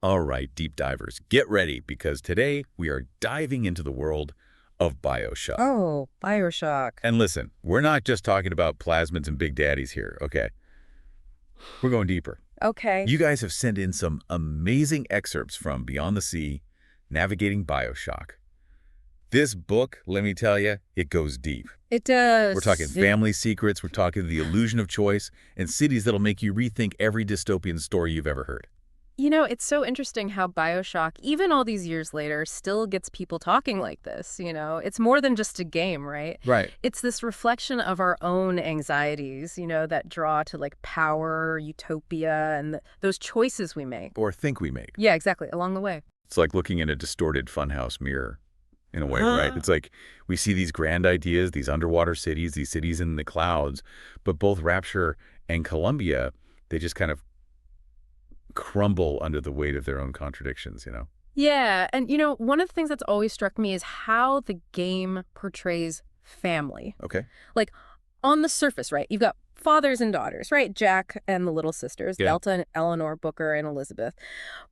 All right, deep divers, get ready because today we are diving into the world of Bioshock. Oh, Bioshock. And listen, we're not just talking about plasmids and big daddies here, okay? We're going deeper. Okay. You guys have sent in some amazing excerpts from Beyond the Sea, Navigating Bioshock. This book, let me tell you, it goes deep. It does. We're talking family secrets, we're talking the illusion of choice, and cities that'll make you rethink every dystopian story you've ever heard. You know, it's so interesting how Bioshock, even all these years later, still gets people talking like this, you know? It's more than just a game, right? Right. It's this reflection of our own anxieties, you know, that draw to like power, utopia, and those choices we make. Or think we make. Yeah, exactly, along the way. It's like looking in a distorted funhouse mirror, in a way, right? It's like we see these grand ideas, these underwater cities, these cities in the clouds, but both Rapture and Columbia, they just kind of crumble under the weight of their own contradictions, you know? Yeah, and you know, one of the things that's always struck me is how the game portrays family. Okay. Like, on the surface, right, you've got fathers and daughters, right? Jack and the little sisters, Yeah. Delta and Eleanor, Booker and Elizabeth.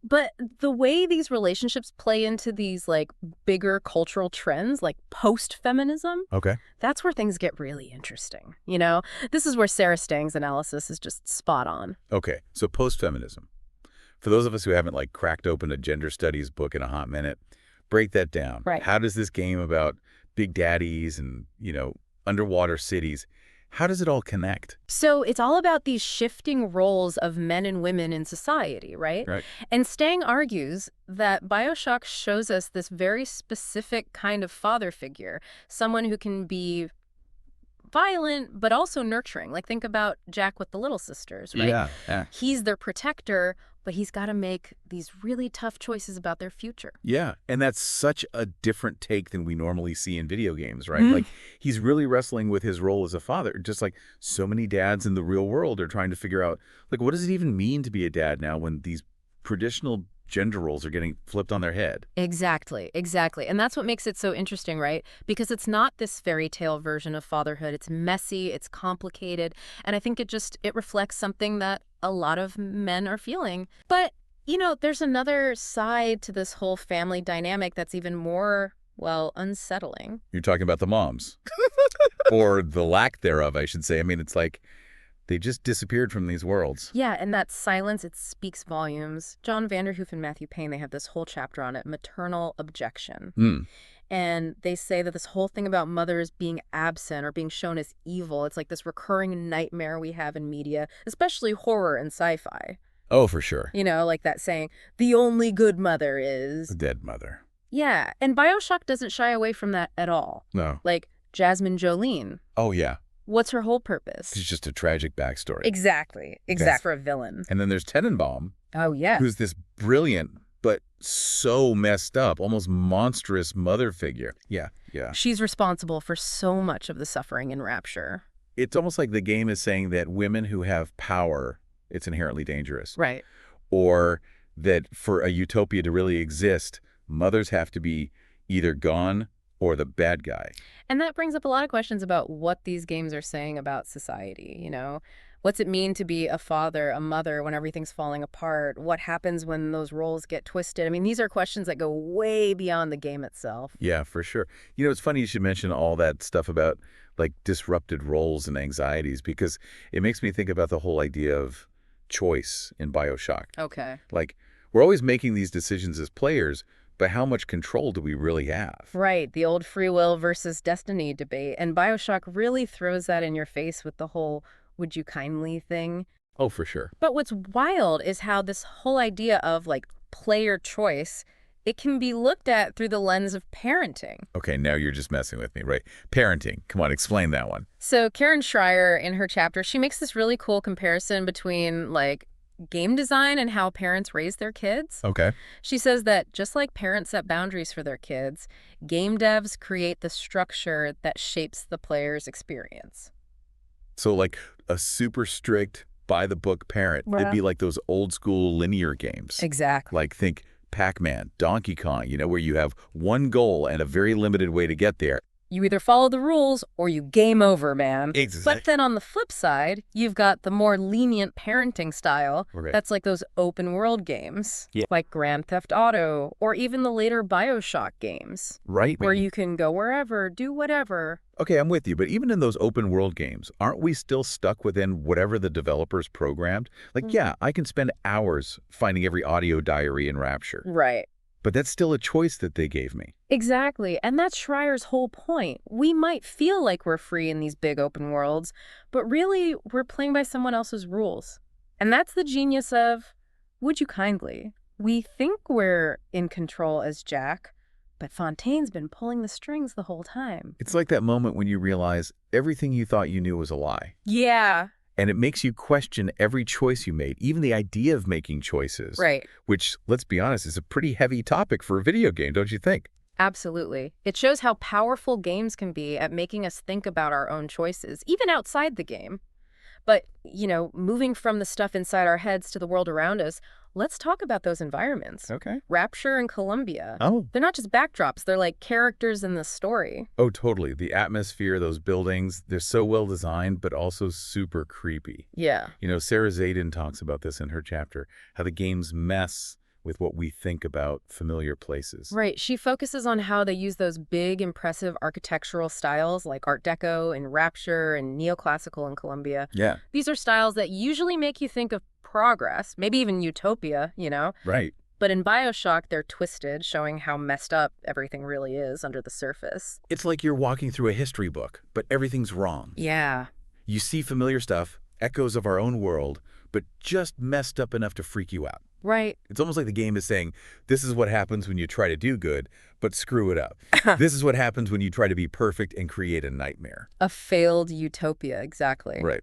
But the way these relationships play into these, like, bigger cultural trends, like post-feminism, Okay. that's where things get really interesting, you know? This is where Sarah Stang's analysis is just spot on. Okay. So post-feminism. For those of us who haven't, like, cracked open a gender studies book in a hot minute, break that down. Right. How does this game about big daddies and, you know, underwater cities, how does it all connect? So it's all about these shifting roles of men and women in society, right? Right. And Stang argues that Bioshock shows us this very specific kind of father figure, someone who can be violent but also nurturing. Like, think about Jack with the little sisters, right? Yeah. He's their protector, but he's got to make these really tough choices about their future. Yeah, and that's such a different take than we normally see in video games, right? Mm. Like, he's really wrestling with his role as a father, just like so many dads in the real world are trying to figure out, like, what does it even mean to be a dad now when these traditional gender roles are getting flipped on their head? Exactly. And that's what makes it so interesting, right? Because it's not this fairy tale version of fatherhood. It's messy, it's complicated, and I think it reflects something that a lot of men are feeling. But, you know, there's another side to this whole family dynamic that's even more, well, unsettling. You're talking about the moms. Or the lack thereof, I should say. I mean, it's like they just disappeared from these worlds. Yeah, and that silence, it speaks volumes. John Vanderhoof and Matthew Payne, they have this whole chapter on it, maternal objection. And they say that this whole thing about mothers being absent or being shown as evil, it's like this recurring nightmare we have in media, especially horror and sci-fi. Oh, for sure. You know, like that saying, the only good mother is... A dead mother. Yeah, and Bioshock doesn't shy away from that at all. No. Like Jasmine Jolene. Oh, yeah. What's her whole purpose? It's just a tragic backstory. Exactly. For a villain. And then there's Tenenbaum, Oh, yeah. who's this brilliant but so messed up, almost monstrous mother figure. Yeah. She's responsible for so much of the suffering in Rapture. It's almost like the game is saying that women who have power, it's inherently dangerous. Right. Or that for a utopia to really exist, mothers have to be either gone or the bad guy. And that brings up a lot of questions about what these games are saying about society, you know? What's it mean to be a father, a mother, when everything's falling apart? What happens when those roles get twisted? I mean, these are questions that go way beyond the game itself. Yeah, for sure. You know, it's funny you should mention all that stuff about, like, disrupted roles and anxieties, because it makes me think about the whole idea of choice in Bioshock. Okay. Like, we're always making these decisions as players, but how much control do we really have? Right, the old free will versus destiny debate. And Bioshock really throws that in your face with the whole would you kindly thing. Oh, for sure. But what's wild is how this whole idea of, like, player choice, it can be looked at through the lens of parenting. Okay, now you're just messing with me, right? Parenting. Come on, explain that one. So Karen Schreier, in her chapter, she makes this really cool comparison between, like, game design and how parents raise their kids. Okay. She says that just like parents set boundaries for their kids, game devs create the structure that shapes the player's experience. So, like, a super strict, by-the-book parent. It'd be like those old-school linear games. Exactly. Like, think Pac-Man, Donkey Kong, you know, where you have one goal and a very limited way to get there. You either follow the rules or you game over, man. Exactly. But then on the flip side, you've got the more lenient parenting style. Okay. That's like those open world games, Yeah. like Grand Theft Auto, or even the later Bioshock games, Right. where you can go wherever, do whatever. Okay, I'm with you, but even in those open world games, aren't we still stuck within whatever the developers programmed? Like, yeah, I can spend hours finding every audio diary in Rapture, Right. but that's still a choice that they gave me. Exactly. And that's Schreier's whole point. We might feel like we're free in these big open worlds, but really we're playing by someone else's rules. And that's the genius of Would You Kindly. We think we're in control as Jack, but Fontaine's been pulling the strings the whole time. It's like that moment when you realize everything you thought you knew was a lie. Yeah. And it makes you question every choice you made, even the idea of making choices. Right. Which, let's be honest, is a pretty heavy topic for a video game, don't you think? Absolutely. It shows how powerful games can be at making us think about our own choices, even outside the game. But, moving from the stuff inside our heads to the world around us, let's talk about those environments. Okay. Rapture and Columbia. Oh. They're not just backdrops. They're like characters in the story. Oh, totally. The atmosphere, those buildings, they're so well designed, but also super creepy. Yeah. Sarah Zayden talks about this in her chapter, how the games mess with what we think about familiar places. Right. She focuses on how they use those big, impressive architectural styles like Art Deco and Rapture and neoclassical in Columbia. Yeah. These are styles that usually make you think of progress, maybe even utopia, Right. But in Bioshock, they're twisted, showing how messed up everything really is under the surface. It's like you're walking through a history book, but everything's wrong. Yeah. You see familiar stuff, echoes of our own world, but just messed up enough to freak you out. Right. It's almost like the game is saying, this is what happens when you try to do good, but screw it up. This is what happens when you try to be perfect and create a nightmare. A failed utopia, exactly. Right.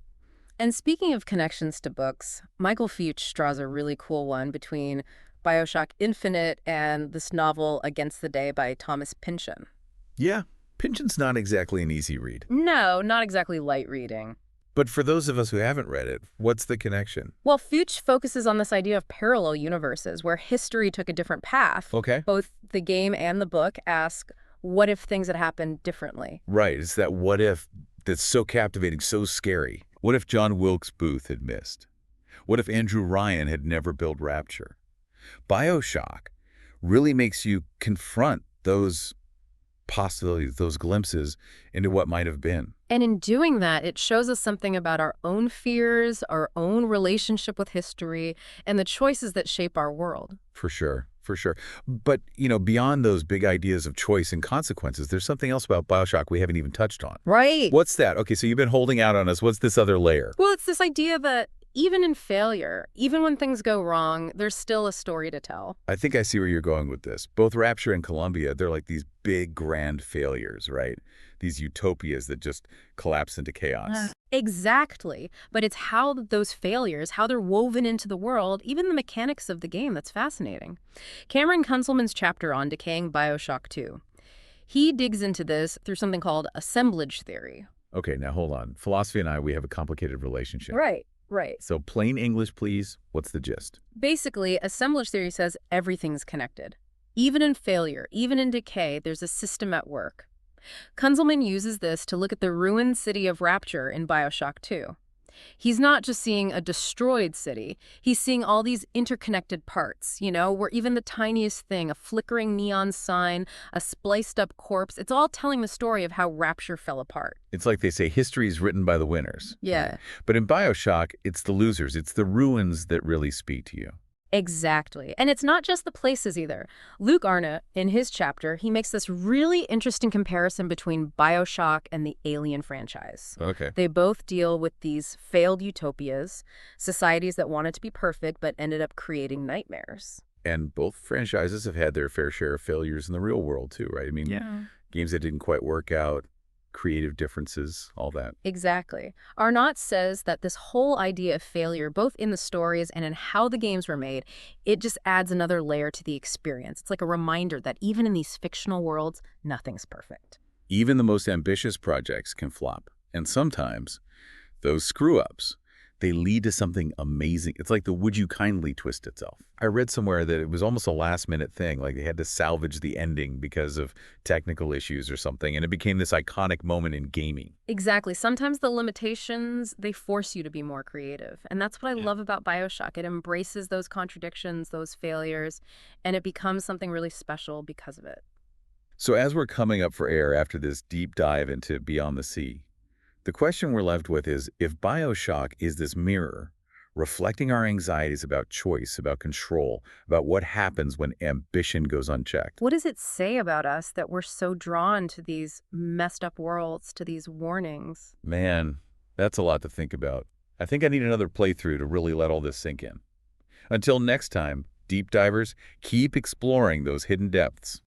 And speaking of connections to books, Michael Fuchs draws a really cool one between Bioshock Infinite and this novel Against the Day by Thomas Pynchon. Yeah, Pynchon's not exactly an easy read. No, not exactly light reading. But for those of us who haven't read it, what's the connection? Well, Fuchs focuses on this idea of parallel universes where history took a different path. Okay. Both the game and the book ask, what if things had happened differently? Right, it's that what if that's so captivating, so scary. What if John Wilkes Booth had missed? What if Andrew Ryan had never built Rapture? Bioshock really makes you confront those possibilities, those glimpses into what might have been. And in doing that, it shows us something about our own fears, our own relationship with history, and the choices that shape our world. For sure, for sure. But, beyond those big ideas of choice and consequences, there's something else about Bioshock we haven't even touched on. Right. What's that? Okay, so you've been holding out on us. What's this other layer? Well, it's this idea that even in failure, even when things go wrong, there's still a story to tell. I think I see where you're going with this. Both Rapture and Columbia, they're like these big, grand failures, right? These utopias that just collapse into chaos. Exactly. But it's how those failures, how they're woven into the world, even the mechanics of the game, that's fascinating. Cameron Kunzelman's chapter on Decaying Bioshock 2. He digs into this through something called assemblage theory. Okay, now hold on. Philosophy and I, we have a complicated relationship. Right. Right. So plain English, please. What's the gist? Basically, assemblage theory says everything's connected. Even in failure, even in decay, there's a system at work. Kunzelman uses this to look at the ruined city of Rapture in Bioshock 2. He's not just seeing a destroyed city. He's seeing all these interconnected parts, where even the tiniest thing, a flickering neon sign, a spliced up corpse, it's all telling the story of how Rapture fell apart. It's like they say history is written by the winners. Yeah. But in Bioshock, it's the losers. It's the ruins that really speak to you. Exactly. And it's not just the places either. Luke Arnott, in his chapter, he makes this really interesting comparison between Bioshock and the Alien franchise. Okay. They both deal with these failed utopias, societies that wanted to be perfect but ended up creating nightmares. And both franchises have had their fair share of failures in the real world too, right? I mean, games that didn't quite work out, creative differences, all that. Exactly. Arnott says that this whole idea of failure, both in the stories and in how the games were made, it just adds another layer to the experience. It's like a reminder that even in these fictional worlds, nothing's perfect. Even the most ambitious projects can flop. And sometimes those screw-ups, they lead to something amazing. It's like the would you kindly twist itself. I read somewhere that it was almost a last-minute thing, like they had to salvage the ending because of technical issues or something, and it became this iconic moment in gaming. Exactly. Sometimes the limitations, they force you to be more creative. And that's what I Yeah. love about Bioshock. It embraces those contradictions, those failures, and it becomes something really special because of it. So as we're coming up for air after this deep dive into Beyond the Sea, the question we're left with is, if Bioshock is this mirror, reflecting our anxieties about choice, about control, about what happens when ambition goes unchecked. What does it say about us that we're so drawn to these messed up worlds, to these warnings? Man, that's a lot to think about. I think I need another playthrough to really let all this sink in. Until next time, deep divers, keep exploring those hidden depths.